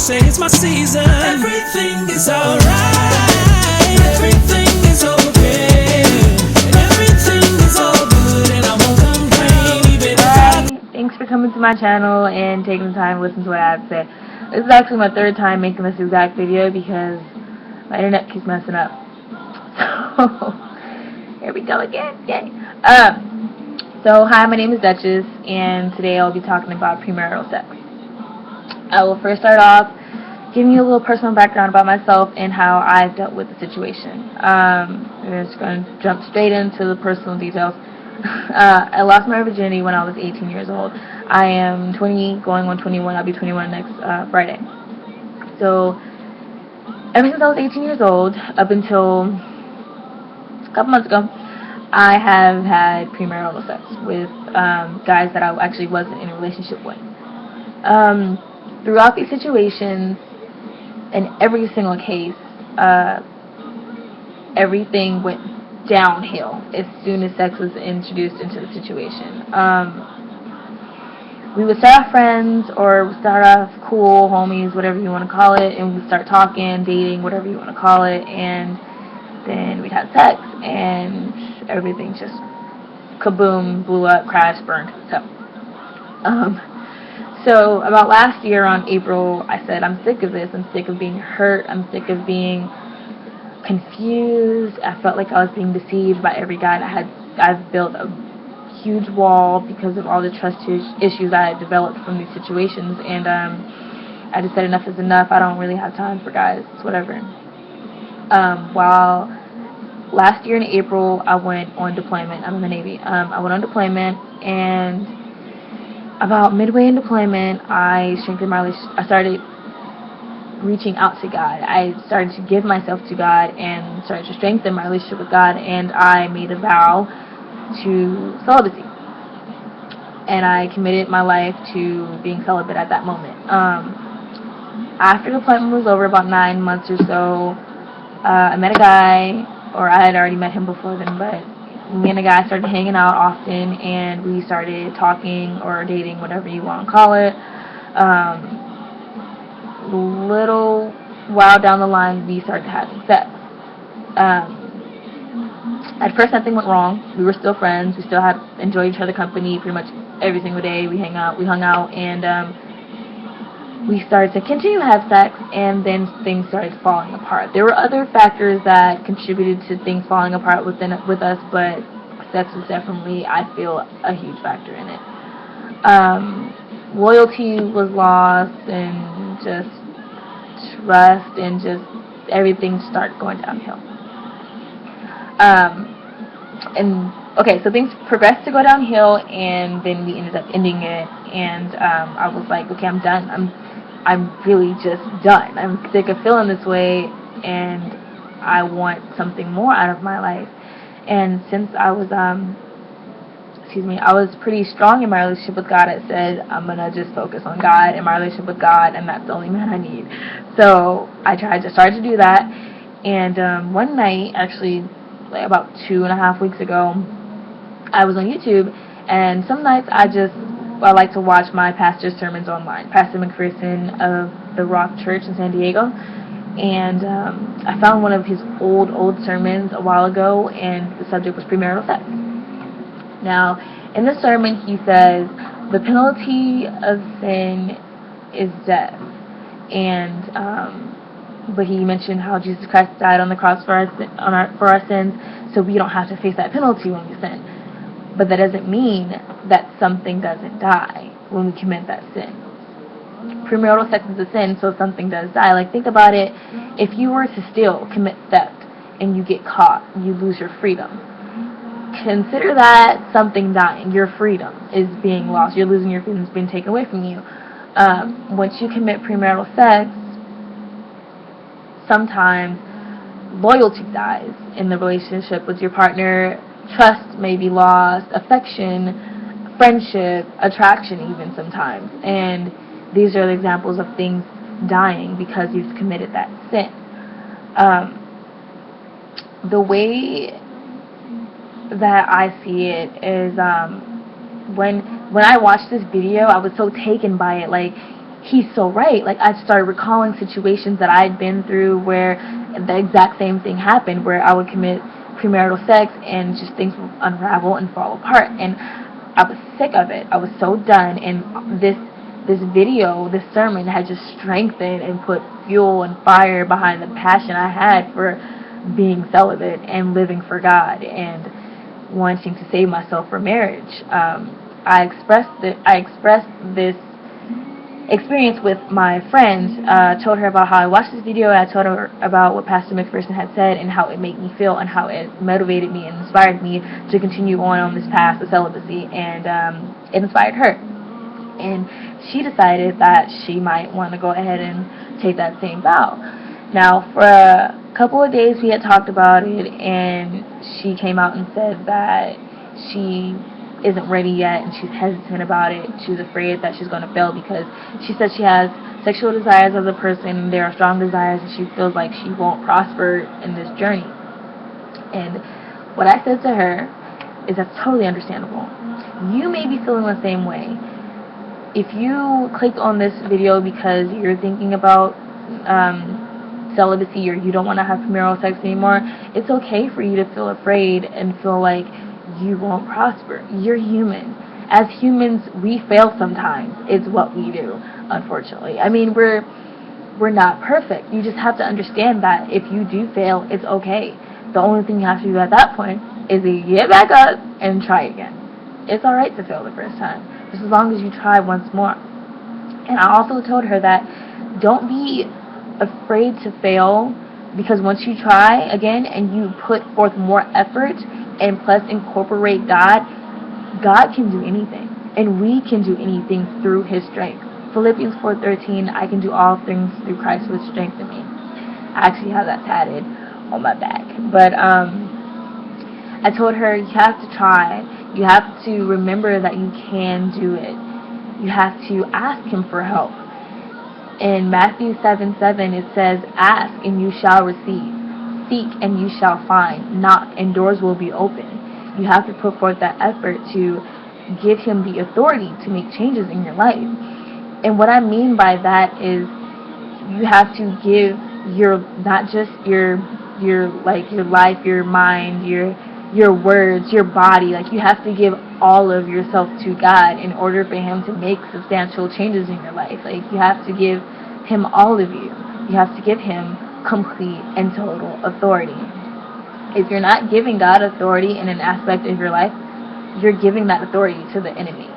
say it's my season. Everything is alright. Everything is okay. And everything is all good. And I won't complain even if I... Thanks for coming to my channel and taking the time to listen to what I have to say. This is actually my third time making this exact video because my internet keeps messing up. So, here we go again. Yay. So, hi, my name is Duchess, and today I'll be talking about premarital sex. I will first start off giving you a little personal background about myself and how I've dealt with the situation. We're just going to jump straight into the personal details. I lost my virginity when I was 18 years old. I am 20, going on 21. I'll be 21 next Friday. So, ever since I was 18 years old, up until a couple months ago, I have had premarital sex with guys that I actually wasn't in a relationship with. Throughout these situations, in every single case, everything went downhill as soon as sex was introduced into the situation. We would start off friends, or start off cool, homies, whatever you want to call it, and we'd start talking, dating, whatever you want to call it, and then we'd have sex, and everything just kaboom, blew up, crashed, burned. So about last year on April, I said, I'm sick of this. I'm sick of being hurt. I'm sick of being confused. I felt like I was being deceived by every guy that I've built a huge wall because of all the trust issues I had developed from these situations, and I just said enough is enough. I don't really have time for guys. It's whatever. While last year in April, I went on deployment. I'm in the Navy. I went on deployment, and about midway in deployment, I strengthened my relationship. I started reaching out to God. I started to give myself to God and started to strengthen my relationship with God, and I made a vow to celibacy. And I committed my life to being celibate at that moment. After deployment was over, about 9 months or so, I met a guy, or I had already met him before then, but me and a guy started hanging out often, and we started talking or dating, whatever you want to call it. Little while down the line, we started having sex. At first, nothing went wrong. We were still friends. We still enjoyed each other's company pretty much every single day. We hung out, and we started to continue to have sex, and then things started falling apart. There were other factors that contributed to things falling apart with us, but sex was definitely, I feel, a huge factor in it. Loyalty was lost, and just trust, and just everything started going downhill. And okay, so things progressed to go downhill, and then we ended up ending it, and I was like, okay, I'm done. I'm really just done. I'm sick of feeling this way, and I want something more out of my life. And since I was I was pretty strong in my relationship with God, I said, I'm gonna just focus on God and my relationship with God, and that's the only man I need. So I started to do that, and one night, actually, like about 2.5 weeks ago, I was on YouTube, and some nights I like to watch my pastor's sermons online, Pastor McPherson of the Rock Church in San Diego, and I found one of his old sermons a while ago, and the subject was premarital sex. Now, in the sermon, he says, the penalty of sin is death, and but he mentioned how Jesus Christ died on the cross for our sins, so we don't have to face that penalty when we sin. But that doesn't mean that something doesn't die when we commit that sin. Premarital sex is a sin, so if something does die, like, think about it. If you were to still commit theft and you get caught, you lose your freedom. Consider that something dying. Your freedom is being lost. You're losing your freedom. It's being taken away from you. Once you commit premarital sex, sometimes loyalty dies in the relationship with your partner. Trust may be lost, affection, friendship, attraction even sometimes. And these are the examples of things dying because you've committed that sin. The way that I see it is when I watched this video, I was so taken by it. Like, he's so right. Like, I started recalling situations that I'd been through where the exact same thing happened, where I would commit premarital sex and just things would unravel and fall apart. And I was sick of it. I was so done. And this video, this sermon had just strengthened and put fuel and fire behind the passion I had for being celibate and living for God and wanting to save myself for marriage. I expressed this experience with my friends. Told her about how I watched this video, and I told her about what Pastor McPherson had said and how it made me feel and how it motivated me and inspired me to continue on this path of celibacy, and it inspired her. And she decided that she might want to go ahead and take that same vow. Now, for a couple of days we had talked about it, and she came out and said that she isn't ready yet and she's hesitant about it. She's afraid that she's going to fail because she says she has sexual desires as a person. There are strong desires, and she feels like she won't prosper in this journey. And what I said to her is that's totally understandable. You may be feeling the same way. If you clicked on this video because you're thinking about celibacy, or you don't want to have premarital sex anymore, it's okay for you to feel afraid and feel like you won't prosper. You're human. As humans, we fail sometimes. It's what we do, unfortunately. I mean, we're not perfect. You just have to understand that if you do fail, it's okay. The only thing you have to do at that point is to get back up and try again. It's alright to fail the first time, just as long as you try once more. And I also told her that don't be afraid to fail, because once you try again and you put forth more effort and plus incorporate God, God can do anything, and we can do anything through His strength. Philippians 4:13, I can do all things through Christ which strengthens me. I actually have that tatted on my back. But I told her, you have to try. You have to remember that you can do it. You have to ask Him for help. In Matthew 7:7, it says, ask and you shall receive. Seek and you shall find. Knock and doors will be open. You have to put forth that effort to give Him the authority to make changes in your life. And what I mean by that is you have to give not just your life, your mind, your words, your body. Like, you have to give all of yourself to God in order for Him to make substantial changes in your life. Like, you have to give Him all of you. You have to give Him complete and total authority. If you're not giving God authority in an aspect of your life, you're giving that authority to the enemy.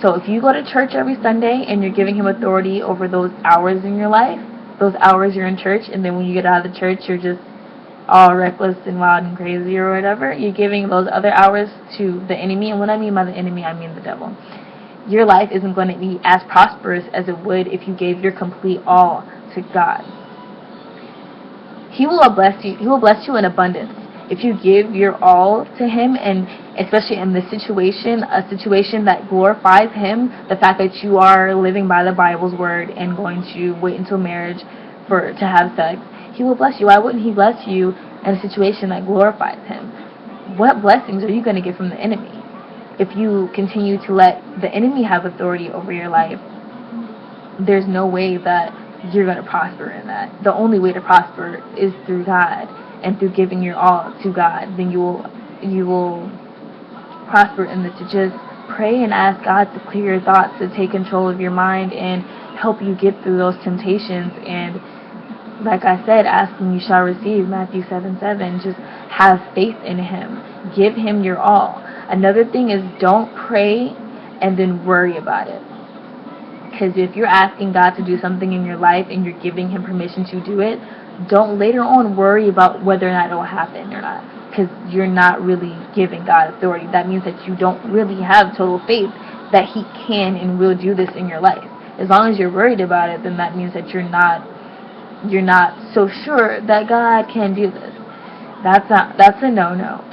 So if you go to church every Sunday and you're giving Him authority over those hours in your life, those hours you're in church, and then when you get out of the church you're just all reckless and wild and crazy or whatever, you're giving those other hours to the enemy. And when I mean by the enemy, I mean the devil. Your life isn't going to be as prosperous as it would if you gave your complete all to God. He will bless you. He will bless you in abundance if you give your all to Him, and especially in this situation, a situation that glorifies Him, the fact that you are living by the Bible's word and going to wait until marriage to have sex. He will bless you. Why wouldn't He bless you in a situation that glorifies Him? What blessings are you going to get from the enemy if you continue to let the enemy have authority over your life? There's no way that you're going to prosper in that. The only way to prosper is through God and through giving your all to God. Then you will prosper in this. To just pray and ask God to clear your thoughts, to take control of your mind and help you get through those temptations. And like I said, ask and you shall receive, Matthew 7:7. Just have faith in Him. Give Him your all. Another thing is, don't pray and then worry about it. Because if you're asking God to do something in your life and you're giving Him permission to do it, don't later on worry about whether or not it will happen or not. Because you're not really giving God authority. That means that you don't really have total faith that He can and will do this in your life. As long as you're worried about it, then that means that you're not so sure that God can do this. That's a no-no.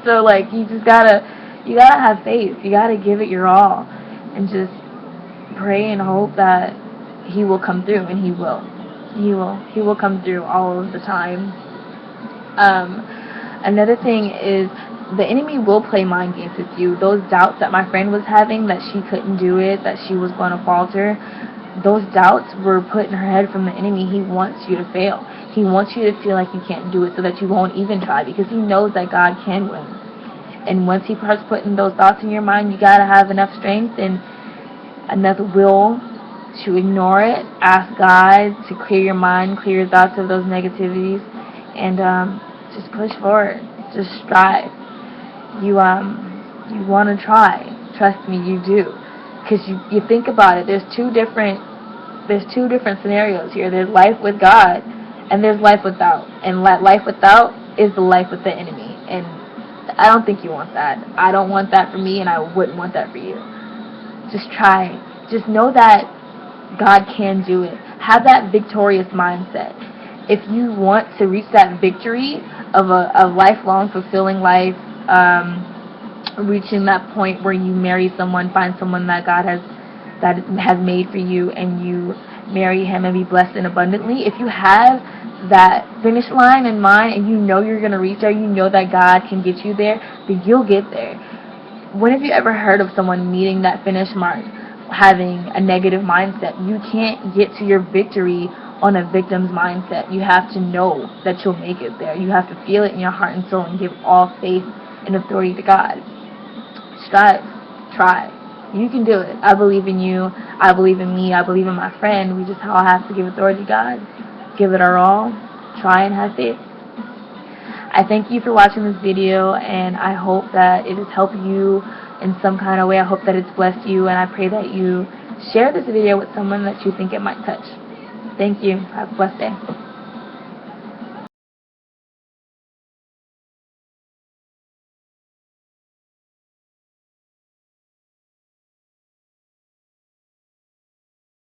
So like, you gotta have faith. You gotta give it your all and just pray and hope that He will come through, and He will. He will come through all of the time. Another thing is, the enemy will play mind games with you. Those doubts that my friend was having, that she couldn't do it, that she was going to falter, those doubts were put in her head from the enemy. He wants you to fail. He wants you to feel like you can't do it so that you won't even try, because he knows that God can win. And once he starts putting those thoughts in your mind, you got to have enough strength and enough will to ignore it. Ask God to clear your mind, clear your thoughts of those negativities, and just push forward. Just strive. You want to try. Trust me, you do. Because you think about it, there's two different scenarios here. There's life with God, and there's life without. And life without is the life with the enemy. And I don't think you want that. I don't want that for me, and I wouldn't want that for you. Just try. Just know that God can do it. Have that victorious mindset. If you want to reach that victory of a lifelong fulfilling life, reaching that point where you marry someone, find someone that God has made for you, and you marry him and be blessed and abundantly. If you have that finish line in mind and you know you're going to reach there, you know that God can get you there, then you'll get there. When have you ever heard of someone meeting that finish mark having a negative mindset? You can't get to your victory on a victim's mindset. You have to know that you'll make it there. You have to feel it in your heart and soul and give all faith and authority to God. Strive. Try. You can do it. I believe in you. I believe in me. I believe in my friend. We just all have to give authority to God. Give it our all. Try and have faith. I thank you for watching this video, and I hope that it has helped you in some kind of way. I hope that it's blessed you, and I pray that you share this video with someone that you think it might touch. Thank you. Have a blessed day.